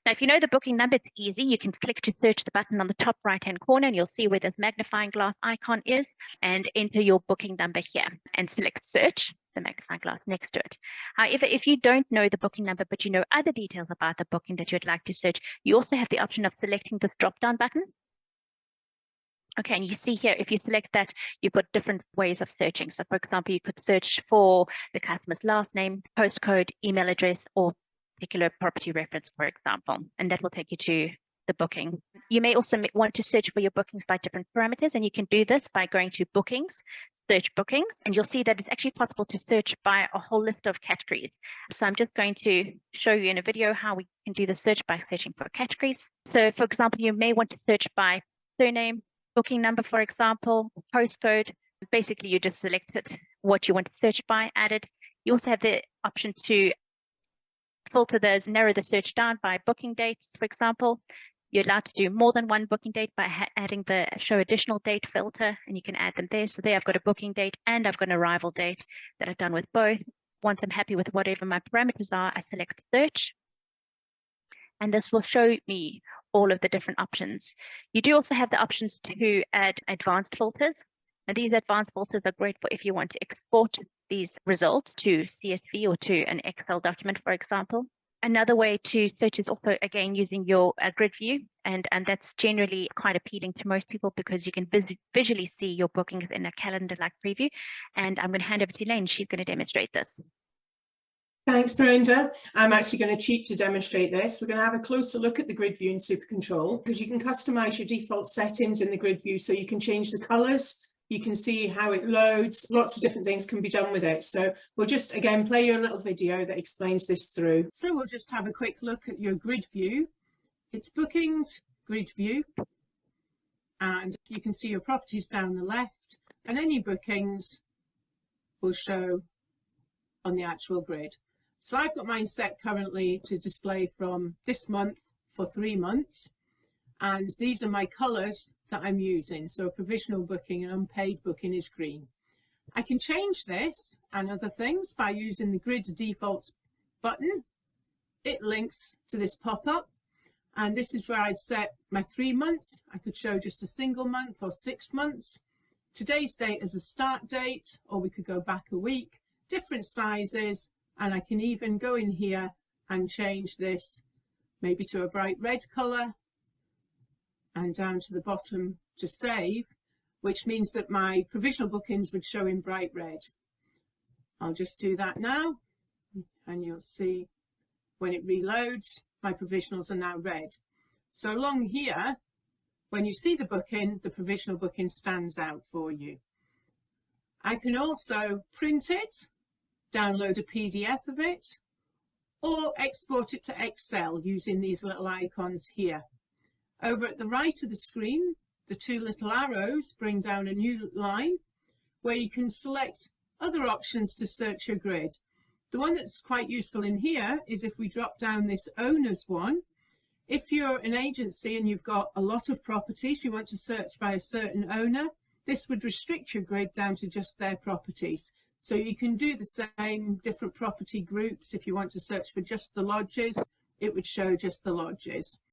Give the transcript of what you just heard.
Now, if you know the booking number, it's easy. You can click to search the button on the top right-hand corner, and you'll see where this magnifying glass icon is, and enter your booking number here and select search, the magnifying glass next to it. However, if you don't know the booking number, but you know other details about the booking that you'd like to search, you also have the option of selecting this drop-down button. Okay, and you see here, if you select that, you've got different ways of searching. So, for example, you could search for the customer's last name, postcode, email address, or particular property reference, for example, and that will take you to the booking. You may also want to search for your bookings by different parameters, and you can do this by going to bookings, search bookings, and you'll see that it's actually possible to search by a whole list of categories. So I'm just going to show you in a video how we can do the search by searching for categories. So for example, you may want to search by surname, booking number, for example, postcode. Basically, you just selected what you want to search by, added. You also have the option to filter those, narrow the search down by booking dates, for example. You're allowed to do more than one booking date by adding the show additional date filter, and you can add them there. So there I've got a booking date and I've got an arrival date that I've done with both. Once I'm happy with whatever my parameters are, I select search, and this will show me all of the different options. You do also have the options to add advanced filters. And these advanced filters are great for if you want to export these results to CSV or to an Excel document, for example. Another way to search is also, again, using your grid view. And that's generally quite appealing to most people because you can visually see your bookings in a calendar-like preview. And I'm going to hand over to Elaine. She's going to demonstrate this. Thanks, Brenda. I'm actually going to cheat to demonstrate this. We're going to have a closer look at the grid view in SuperControl because you can customize your default settings in the grid view, so you can change the colors. You can see how it loads. Lots of different things can be done with it. So we'll just, again, play you a little video that explains this through. So we'll just have a quick look at your grid view. It's bookings, grid view, and you can see your properties down the left, and any bookings will show on the actual grid. So I've got mine set currently to display from this month for 3 months. And these are my colours that I'm using. So a provisional booking and unpaid booking is green. I can change this and other things by using the grid defaults button. It links to this pop-up. And this is where I'd set my 3 months. I could show just a single month or 6 months. Today's date as a start date, or we could go back a week, different sizes. And I can even go in here and change this maybe to a bright red colour, and down to the bottom to save, which means that my provisional bookings would show in bright red. I'll just do that now, and you'll see when it reloads, my provisionals are now red. So along here, when you see the booking, the provisional booking stands out for you. I can also print it, download a PDF of it, or export it to Excel using these little icons here. Over at the right of the screen, the 2 little arrows bring down a new line where you can select other options to search your grid. The one that's quite useful in here is if we drop down this owners one. If you're an agency and you've got a lot of properties, you want to search by a certain owner, this would restrict your grid down to just their properties. So you can do the same different property groups. If you want to search for just the lodges, it would show just the lodges.